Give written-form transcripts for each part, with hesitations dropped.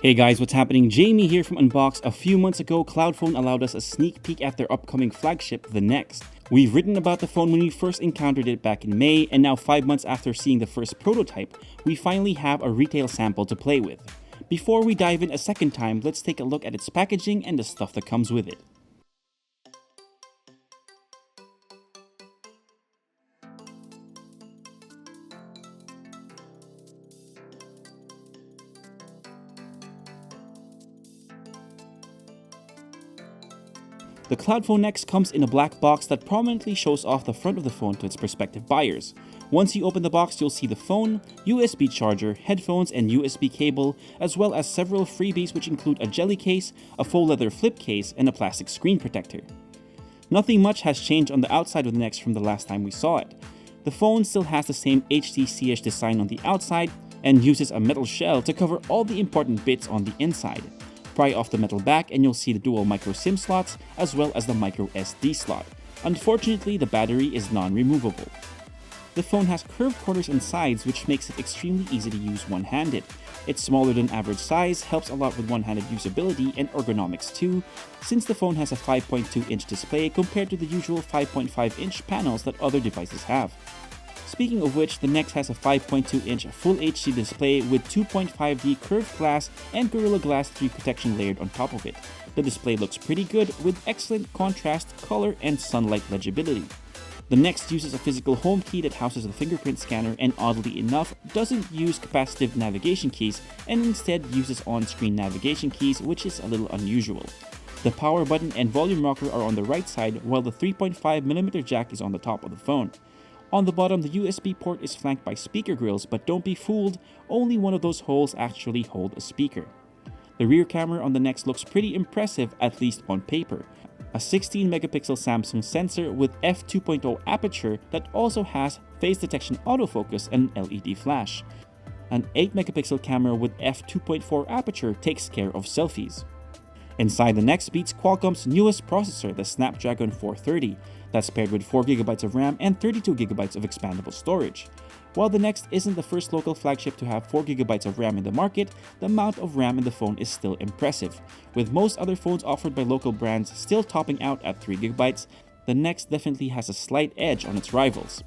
Hey guys, what's happening? Jamie here from Unbox. A few months ago, Cloudfone allowed us a sneak peek at their upcoming flagship, the Next. We've written about the phone when we first encountered it back in May, and now 5 months after seeing the first prototype, we finally have a retail sample to play with. Before we dive in a second time, let's take a look at its packaging and the stuff that comes with it. The Cloudfone Next comes in a black box that prominently shows off the front of the phone to its prospective buyers. Once you open the box, you'll see the phone, USB charger, headphones, and USB cable, as well as several freebies which include a jelly case, a faux leather flip case, and a plastic screen protector. Nothing much has changed on the outside of the Next from the last time we saw it. The phone still has the same HTC-ish design on the outside and uses a metal shell to cover all the important bits on the inside. Pry off the metal back and you'll see the dual micro SIM slots as well as the micro SD slot. Unfortunately, the battery is non-removable. The phone has curved corners and sides, which makes it extremely easy to use one-handed. It's smaller than average size, helps a lot with one-handed usability and ergonomics too, since the phone has a 5.2-inch display compared to the usual 5.5-inch panels that other devices have. Speaking of which, the Next has a 5.2-inch Full HD display with 2.5D curved glass and Gorilla Glass 3 protection layered on top of it. The display looks pretty good with excellent contrast, color, and sunlight legibility. The Next uses a physical home key that houses the fingerprint scanner and oddly enough doesn't use capacitive navigation keys and instead uses on-screen navigation keys, which is a little unusual. The power button and volume rocker are on the right side while the 3.5mm jack is on the top of the phone. On the bottom, the USB port is flanked by speaker grills, but don't be fooled, only one of those holes actually hold a speaker. The rear camera on the Next looks pretty impressive, at least on paper. A 16-megapixel Samsung sensor with f2.0 aperture that also has face detection autofocus and LED flash. An 8-megapixel camera with f2.4 aperture takes care of selfies. Inside the Next beats Qualcomm's newest processor, the Snapdragon 430, that's paired with 4GB of RAM and 32GB of expandable storage. While the Next isn't the first local flagship to have 4GB of RAM in the market, the amount of RAM in the phone is still impressive. With most other phones offered by local brands still topping out at 3GB, the Next definitely has a slight edge on its rivals.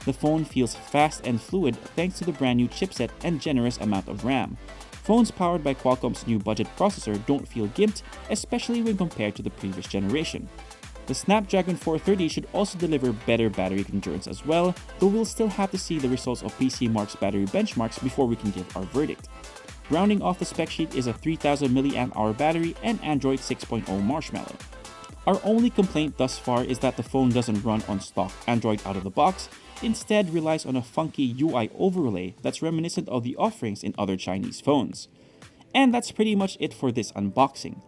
The phone feels fast and fluid thanks to the brand new chipset and generous amount of RAM. Phones powered by Qualcomm's new budget processor don't feel gimped, especially when compared to the previous generation. The Snapdragon 430 should also deliver better battery endurance as well, though we'll still have to see the results of PCMark's battery benchmarks before we can give our verdict. Rounding off the spec sheet is a 3000 mAh battery and Android 6.0 Marshmallow. Our only complaint thus far is that the phone doesn't run on stock Android out of the box, instead relies on a funky UI overlay that's reminiscent of the offerings in other Chinese phones. And that's pretty much it for this unboxing.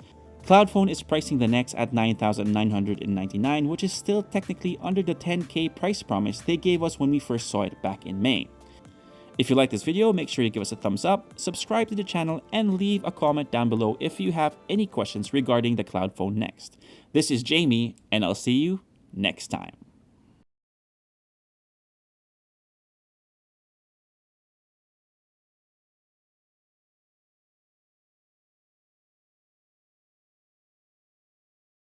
Cloudfone is pricing the Next at $9,999, which is still technically under the $10,000 price promise they gave us when we first saw it back in May. If you like this video, make sure you give us a thumbs up, subscribe to the channel, and leave a comment down below if you have any questions regarding the Cloudfone Next. This is Jamie, and I'll see you next time.